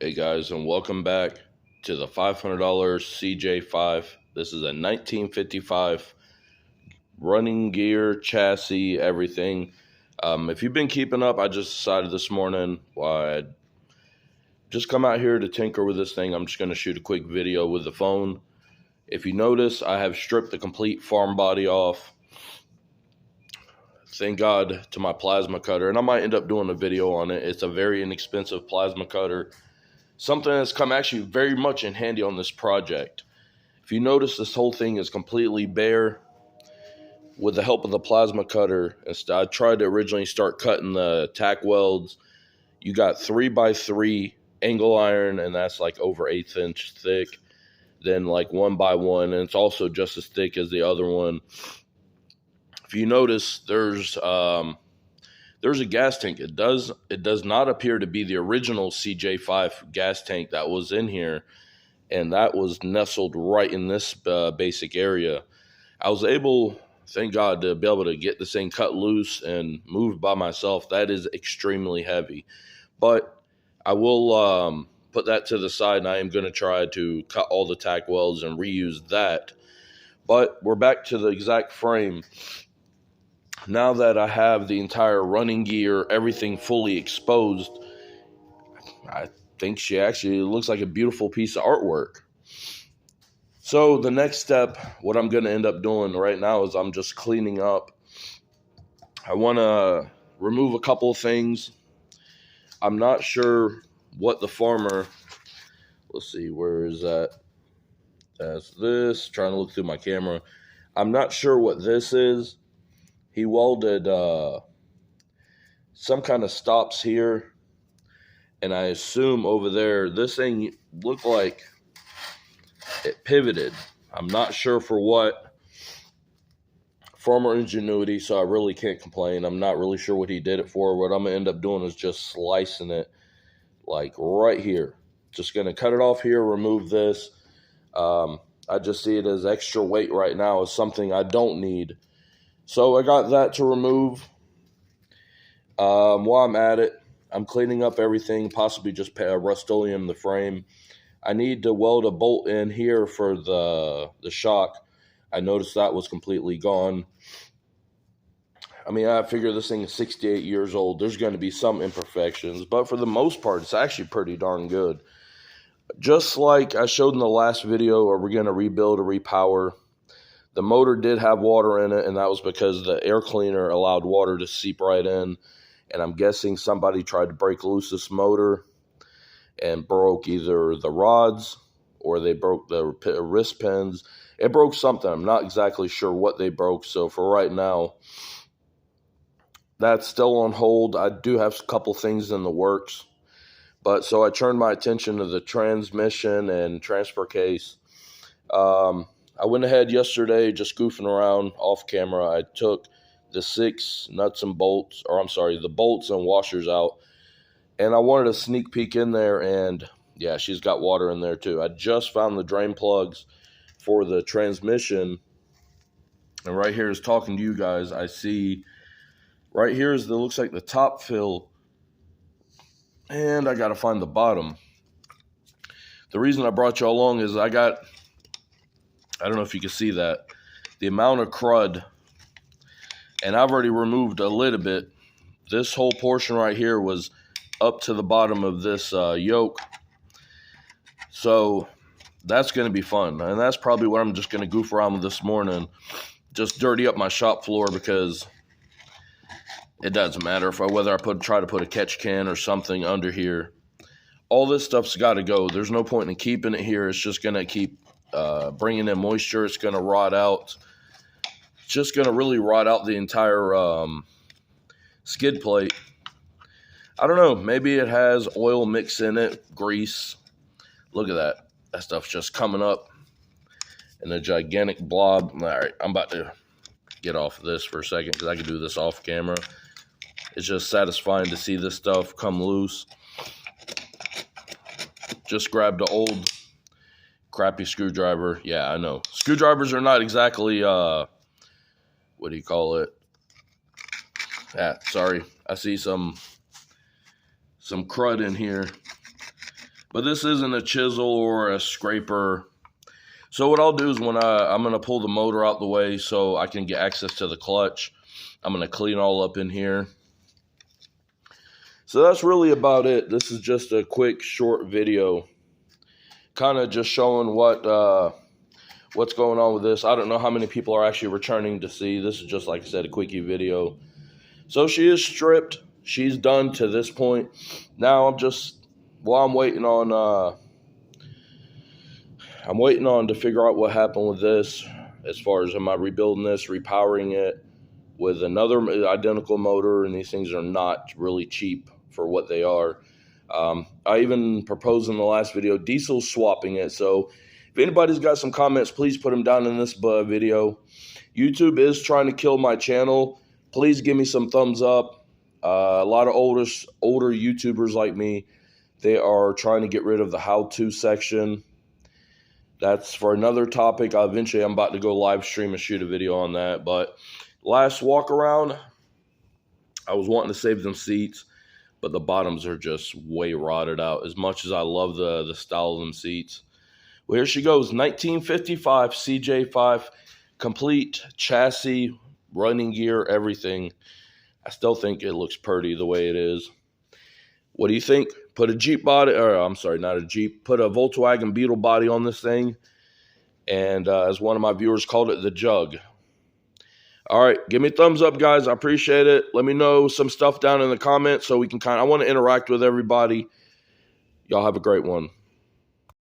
Hey guys, and welcome back to the $500 CJ5. This is a 1955 running gear, chassis, everything. If you've been keeping up, I just decided this morning I'd just come out here to tinker with this thing. I'm just going to shoot a quick video with the phone. If you notice, I have stripped the complete farm body off. Thank God to my plasma cutter, and I might end up doing a video on it. It's a very inexpensive plasma cutter. Something that's come actually very much in handy on this project. If you notice, this whole thing is completely bare. With the help of the plasma cutter, I tried to originally start cutting the tack welds. You got 3x3 angle iron, and that's like over 1/8 inch thick. Then like 1x1, and it's also just as thick as the other one. If you notice, there's a gas tank. It does not appear to be the original CJ5 gas tank that was in here, and that was nestled right in this basic area. I was able, thank God, to be able to get this thing cut loose and moved by myself. That is extremely heavy, but I will put that to the side, and I am going to try to cut all the tack welds and reuse that. But we're back to the exact frame. Now that I have the entire running gear, everything fully exposed, I think she actually looks like a beautiful piece of artwork. So the next step, what I'm going to end up doing right now is I'm just cleaning up. I want to remove a couple of things. I'm not sure what the farmer, let's see, where is that? That's this, trying to look through my camera. I'm not sure what this is. He welded some kind of stops here, and I assume over there, this thing looked like it pivoted. I'm not sure for what. Farmer ingenuity, so I really can't complain. I'm not really sure what he did it for. What I'm going to end up doing is just slicing it like right here. Just going to cut it off here, remove this. I just see it as extra weight right now, as something I don't need. So I got that to remove. While I'm at it, I'm cleaning up everything, possibly just Rust-Oleum the frame. I need to weld a bolt in here for the shock. I noticed that was completely gone. I mean, I figure this thing is 68 years old. There's going to be some imperfections, but for the most part, it's actually pretty darn good. Just like I showed in the last video, we're going to rebuild or repower. The motor did have water in it, and that was because the air cleaner allowed water to seep right in. And I'm guessing somebody tried to break loose this motor and broke either the rods or they broke the wrist pins. It broke something. I'm not exactly sure what they broke. So for right now, that's still on hold. I do have a couple things in the works. But so I turned my attention to the transmission and transfer case. I went ahead yesterday, just goofing around off camera. I took the 6 nuts and bolts, the bolts and washers out. And I wanted a sneak peek in there, and yeah, she's got water in there too. I just found the drain plugs for the transmission. And right here is talking to you guys. I see right here is looks like the top fill. And I got to find the bottom. The reason I brought you along is I don't know if you can see that, the amount of crud, and I've already removed a little bit. This whole portion right here was up to the bottom of this yoke. So that's going to be fun. And that's probably what I'm just going to goof around with this morning. Just dirty up my shop floor, because it doesn't matter whether I try to put a catch can or something under here. All this stuff's got to go. There's no point in keeping it here. It's just going to keep bringing in moisture. It's going to rot out. It's just going to really rot out the entire skid plate. I don't know. Maybe it has oil mix in it, grease. Look at that. That stuff's just coming up in a gigantic blob. All right, I'm about to get off of this for a second because I can do this off camera. It's just satisfying to see this stuff come loose. Just grabbed an old crappy screwdriver. Yeah, I know. Screwdrivers are not exactly, what do you call it? Sorry. I see some crud in here. But this isn't a chisel or a scraper. So what I'll do is when I'm going to pull the motor out the way so I can get access to the clutch, I'm going to clean all up in here. So that's really about it. This is just a quick, short video, kind of just showing what's going on with this. I don't know how many people are actually returning to see. This is just, like I said, a quickie video. So she is stripped. She's done to this point. Now I'm waiting on to figure out what happened with this, as far as am I rebuilding this, repowering it with another identical motor, and these things are not really cheap for what they are. I even proposed in the last video diesel swapping it. So if anybody's got some comments, please put them down in this video. YouTube is trying to kill my channel. Please give me some thumbs up. A lot of older YouTubers like me, they are trying to get rid of the how-to section. That's for another topic. Eventually, I'm about to go live stream and shoot a video on that. But last walk around, I was wanting to save them seats, but the bottoms are just way rotted out. As much as I love the style of them seats. Well, here she goes, 1955 CJ5, complete chassis, running gear, everything. I still think it looks pretty the way it is. What do you think? Put a Jeep body, or I'm sorry, not a Jeep. Put a Volkswagen Beetle body on this thing. And as one of my viewers called it, the Jug. All right, give me a thumbs up, guys. I appreciate it. Let me know some stuff down in the comments so we can I want to interact with everybody. Y'all have a great one.